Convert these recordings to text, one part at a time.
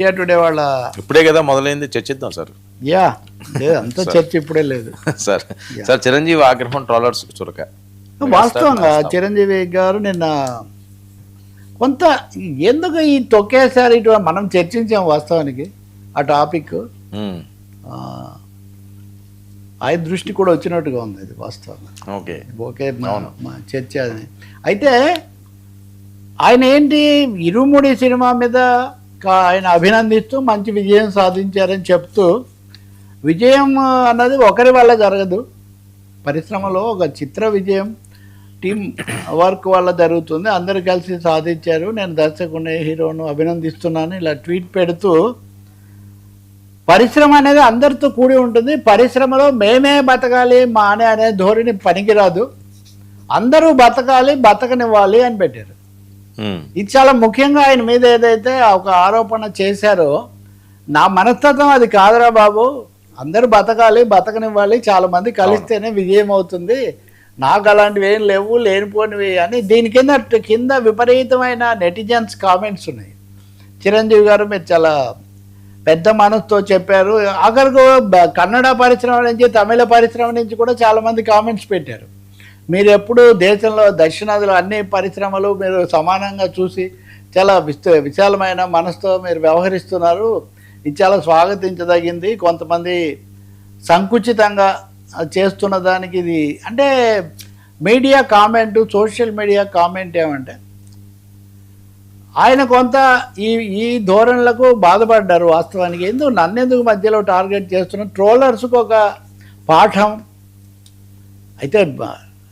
India today వాళ్ళ ఇప్పుడే కదా మొదలైంది, చర్చిద్దాం సార్. యా లేదు అంత చర్చ ఇప్పుడే లేదు సార్. సార్ చిరంజీవి ఆగ్రహం ట్రోలర్స్ చురక వాస్తవంగా చిరంజీవి గారు నిన్న కొంత ఎందుకు ఈ తొక్కేసారి ఇటు మనం చర్చించాం వాస్తవానికి ఆ టాపిక్ ఆయన దృష్టి కూడా వచ్చినట్టుగా ఉంది ఇది వాస్తవంగా. ఓకే ఓకే చర్చ అని అయితే ఆయన ఏంటి ఇరుముడి సినిమా మీద ఆయన అభినందిస్తూ మంచి విజయం సాధించారని చెప్తూ, విజయం అన్నది ఒకరి వల్ల జరగదు, పరిశ్రమలో ఒక చిత్ర విజయం టీం వర్క్ వల్ల జరుగుతుంది, అందరూ కలిసి సాధించారు, నేను దర్శకుని హీరోను అభినందిస్తున్నాను ఇలా ట్వీట్ పెడుతూ, పరిశ్రమ అనేది అందరితో కూడి ఉంటుంది, పరిశ్రమలో మేమే బతకాలి మానే అనే ధోరణి పనికిరాదు, అందరూ బతకాలి బతకనివ్వాలి అని పెట్టారు. ఇది చాలా ముఖ్యంగా ఆయన మీద ఏదైతే ఒక ఆరోపణ చేశారో, నా మనస్తత్వం అది కాదురా బాబు, అందరూ బతకాలి బతకనివ్వాలి, చాలా మంది కలిస్తేనే విజయం అవుతుంది, నాకు అలాంటివి ఏం లేవు లేనిపోనివి అని దీని కింద విపరీతమైన నెటిజన్స్ కామెంట్స్ ఉన్నాయి. చిరంజీవి గారు మీరు చాలా పెద్ద మనసుతో చెప్పారు, ఆఖరికి కన్నడ పరిశ్రమ నుంచి తమిళ పరిశ్రమ నుంచి కూడా చాలామంది కామెంట్స్ పెట్టారు, మీరు ఎప్పుడు దేశంలో దక్షిణాదిలో అన్ని పరిశ్రమలు మీరు సమానంగా చూసి చాలా విశాలమైన మనసుతో మీరు వ్యవహరిస్తున్నారు, ఇది చాలా స్వాగతించదగింది, కొంతమంది సంకుచితంగా చేస్తున్న దానికి ఇది అంటే media comment, social media comment ఏమంటే ఆయన కొంత ఈ ధోరణులకు బాధపడ్డారు వాస్తవానికి. నన్నెందుకు మధ్యలో టార్గెట్ చేస్తున్న ట్రోలర్స్కి ఒక పాఠం అయితే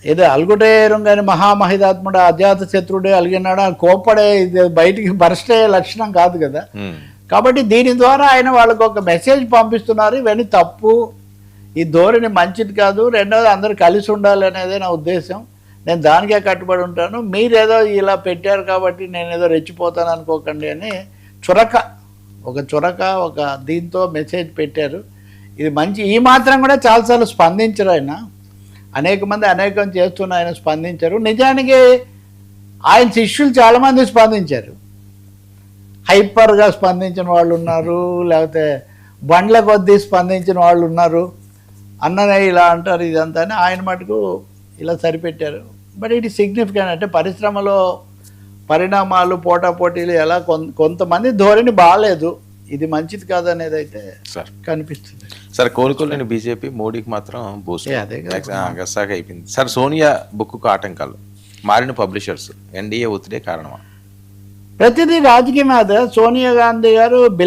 ఏదో అలుగుటేరం కానీ మహామహిదాత్ముడు అజాత శత్రుడే అలిగినాడు అని కోప్పడే ఇది బయటికి బర్స్ట్ అయ్యే లక్షణం కాదు కదా. కాబట్టి దీని ద్వారా ఆయన వాళ్ళకు ఒక మెసేజ్ పంపిస్తున్నారు, ఇవన్నీ తప్పు, ఈ ధోరణి మంచిది కాదు, రెండవది అందరూ కలిసి ఉండాలి అనేదే నా ఉద్దేశం, నేను దానికే కట్టుబడి ఉంటాను, మీరేదో ఇలా పెట్టారు కాబట్టి నేను ఏదో రెచ్చిపోతాను అనుకోకండి అని చురక ఒక దీంతో మెసేజ్ పెట్టారు. ఇది మంచి, ఈ మాత్రం కూడా చాలాసార్లు స్పందించరు ఆయన, అనేక మంది అనేకం చేస్తున్న ఆయన స్పందించారు. నిజానికి ఆయన శిష్యులు చాలామంది స్పందించారు, హైపర్గా స్పందించిన వాళ్ళు ఉన్నారు, లేకపోతే బండ్ల కొద్దీ స్పందించిన వాళ్ళు ఉన్నారు, అన్ననే ఇలా అంటారు ఇదంతా అని ఆయన మటుకు ఇలా సరిపెట్టారు. బట్ ఇట్ ఈస్ సిగ్నిఫికెంట్, అంటే పరిశ్రమలో పరిణామాలు పోటాపోటీలు ఎలా కొంతమంది ధోరణి బాగాలేదు, ఇది మంచిది కాదనేది అయితే సార్ కనిపిస్తుంది. సార్ కోలుకోలేని బీజేపీ మోడీకి మాత్రం బూస్ట్ అయిపోయింది. సార్ సోనియా బుక్కు ఆటంకాలు, మారిన పబ్లిషర్స్, ఎన్డీఏ ఒత్తిడే కారణమా? ప్రతిదీ రాజకీయం మీద సోనియా గాంధీ గారు